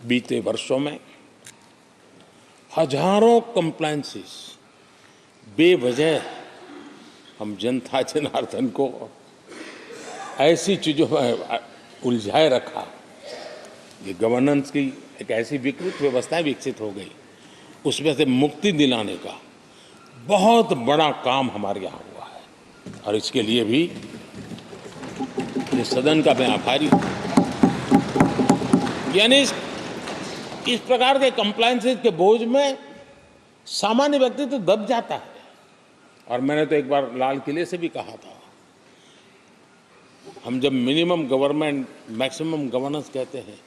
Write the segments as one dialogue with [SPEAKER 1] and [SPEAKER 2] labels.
[SPEAKER 1] बीते वर्षों में हजारों कंप्लायंसेस बेवजह हम जनता जनार्दन को ऐसी चीज़ों में उलझाए रखा। ये गवर्नेंस की एक ऐसी विकृत व्यवस्था विकसित हो गई, उसमें से मुक्ति दिलाने का बहुत बड़ा काम हमारे यहाँ हुआ है और इसके लिए भी ये सदन का मैं आभारी हूँ। यानी इस प्रकार के कंप्लायंसेस के बोझ में सामान्य व्यक्ति तो दब जाता है। और मैंने तो एक बार लाल किले से भी कहा था, हम जब मिनिमम गवर्नमेंट मैक्सिमम गवर्नेंस कहते हैं,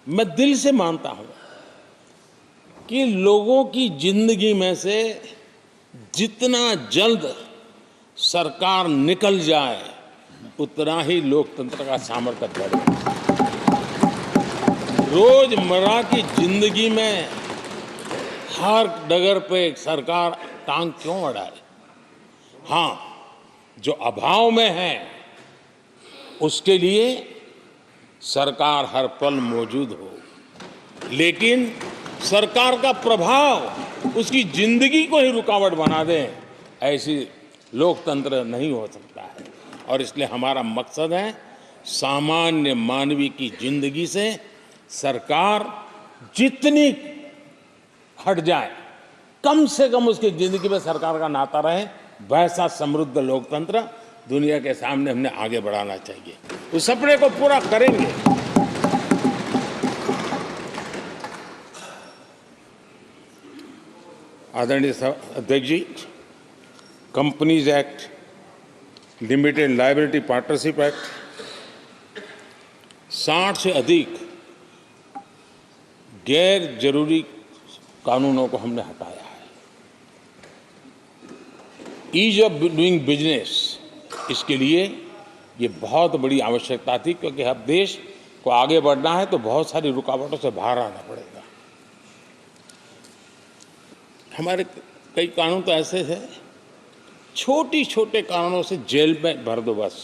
[SPEAKER 1] मैं दिल से मानता हूं कि लोगों की जिंदगी में से जितना जल्द सरकार निकल जाए उतना ही लोकतंत्र का सामर्थ्य बढ़े। रोजमर्रा की जिंदगी में हर डगर पे सरकार टांग क्यों अड़ाए? हाँ, जो अभाव में है उसके लिए सरकार हर पल मौजूद हो, लेकिन सरकार का प्रभाव उसकी जिंदगी को ही रुकावट बना दे, ऐसी लोकतंत्र नहीं हो सकता है। और इसलिए हमारा मकसद है सामान्य मानवी की जिंदगी से सरकार जितनी हट जाए, कम से कम उसकी जिंदगी में सरकार का नाता रहे, वैसा समृद्ध लोकतंत्र दुनिया के सामने हमने आगे बढ़ाना चाहिए। उस सपने को पूरा करेंगे। आदरणीय अध्यक्ष जी, companies act, limited liability partnership act, 60 से अधिक गैर जरूरी कानूनों को हमने हटाया है। ईज ऑफ डूइंग बिजनेस, इसके लिए ये बहुत बड़ी आवश्यकता थी, क्योंकि अब देश को आगे बढ़ना है तो बहुत सारी रुकावटों से बाहर आना पड़ेगा। हमारे कई कानून तो ऐसे हैं, छोटी छोटे कारणों से जेल में भर दो बस।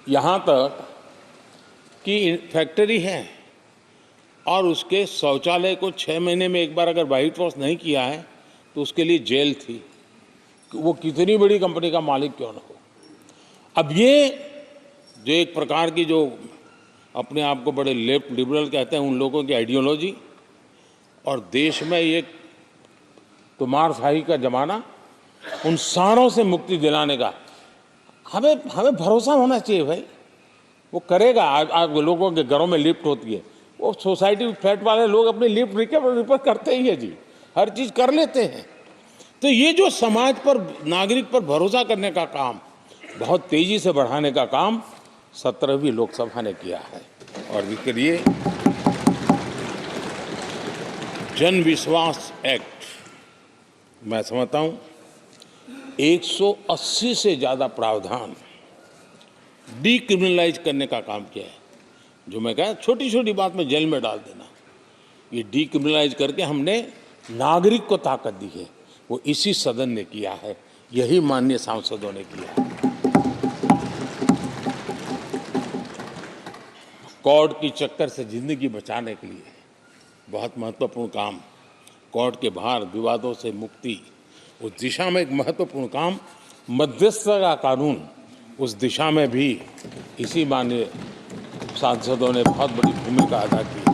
[SPEAKER 1] यहाँ तक कि फैक्ट्री है और उसके शौचालय को 6 महीने में एक बार अगर व्हाइट वॉश नहीं किया है तो उसके लिए जेल थी, वो कितनी बड़ी कंपनी का मालिक क्यों न हो। अब ये जो एक प्रकार की जो अपने आप को बड़े लेफ्ट लिबरल कहते हैं, उन लोगों की आइडियोलॉजी और देश में ये तुमारशाही का जमाना, उन सारों से मुक्ति दिलाने का हमें भरोसा होना चाहिए भाई। वो करेगा। आज लोगों के घरों में लिफ्ट होती है, वो सोसाइटी फ्लैट वाले लोग अपनी लिफ्ट रिपेयर करते ही है जी, हर चीज़ कर लेते हैं। तो ये जो समाज पर, नागरिक पर भरोसा करने का काम, बहुत तेजी से बढ़ाने का काम 17वीं लोकसभा ने किया है। और इसके लिए जन विश्वास एक्ट, मैं समझता हूँ 180 से ज़्यादा प्रावधान डीक्रिमिनलाइज करने का काम किया है। जो मैं कहा छोटी छोटी बात में जेल में डाल देना, ये डीक्रिमिनलाइज करके हमने नागरिक को ताकत दी है। वो इसी सदन ने किया है, यही माननीय सांसदों ने किया है। कोर्ट की चक्कर से जिंदगी बचाने के लिए बहुत महत्वपूर्ण काम, कोर्ट के बाहर विवादों से मुक्ति, उस दिशा में एक महत्वपूर्ण काम, मध्यस्थता का कानून, उस दिशा में भी इसी माननीय सांसदों ने बहुत बड़ी भूमिका अदा की।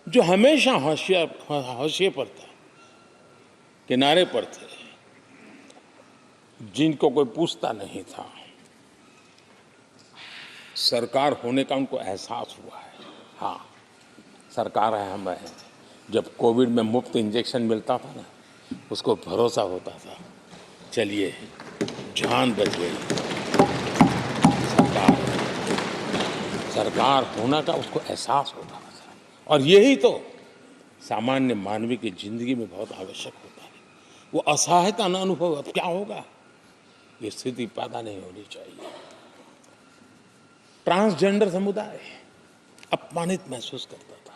[SPEAKER 1] जो हमेशा हाशिए पर था, किनारे पर थे, जिनको कोई पूछता नहीं था, सरकार होने का उनको एहसास हुआ है। हाँ, सरकार है, हम हैं। जब कोविड में मुफ्त इंजेक्शन मिलता था ना, उसको भरोसा होता था, चलिए जान बच गई। सरकार होना का उसको एहसास होता था। और यही तो सामान्य मानवी की जिंदगी में बहुत आवश्यक होता है। वो असहायता न अनुभव, अब क्या होगा, ये स्थिति पैदा नहीं होनी चाहिए। ट्रांसजेंडर समुदाय अपमानित महसूस करता था,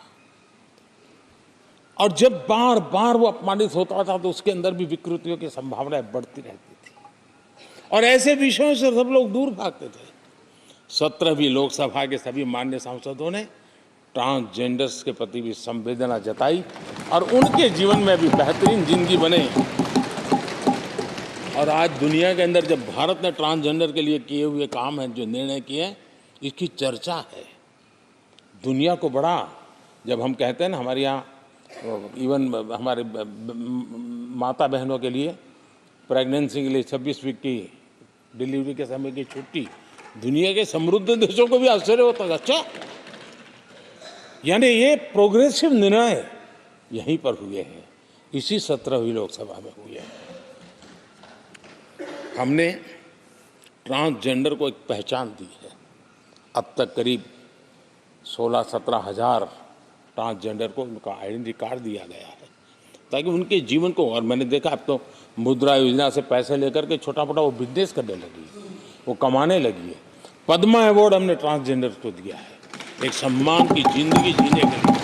[SPEAKER 1] और जब बार बार वो अपमानित होता था तो उसके अंदर भी विकृतियों की संभावनाएं बढ़ती रहती थी, और ऐसे विषयों से सब लोग दूर भागते थे। 17वीं लोकसभा के सभी माननीय सांसदों ने ट्रांसजेंडर्स के प्रति भी संवेदना जताई और उनके जीवन में भी बेहतरीन जिंदगी बने। और आज दुनिया के अंदर जब भारत ने ट्रांसजेंडर के लिए किए हुए काम हैं, जो निर्णय किए हैं, इसकी चर्चा है दुनिया को बड़ा। जब हम कहते हैं ना, हमारे यहाँ इवन हमारे माता बहनों के लिए प्रेगनेंसी के लिए 26 वीक की डिलीवरी के समय की छुट्टी, दुनिया के समृद्ध देशों को भी आश्चर्य होता है। अच्छा, यानी ये प्रोग्रेसिव निर्णय यहीं पर हुए हैं, इसी 17वीं लोकसभा में हुए हैं। हमने ट्रांसजेंडर को एक पहचान दी है। अब तक करीब 16-17 हज़ार ट्रांसजेंडर को उनका आइडेंटिटी कार्ड दिया गया है, ताकि उनके जीवन को। और मैंने देखा अब तो मुद्रा योजना से पैसे लेकर के छोटा मोटा वो बिजनेस करने लगी, वो कमाने लगी है। पद्मा अवार्ड हमने ट्रांसजेंडर को दिया है, एक सम्मान की जिंदगी जीने के लिए।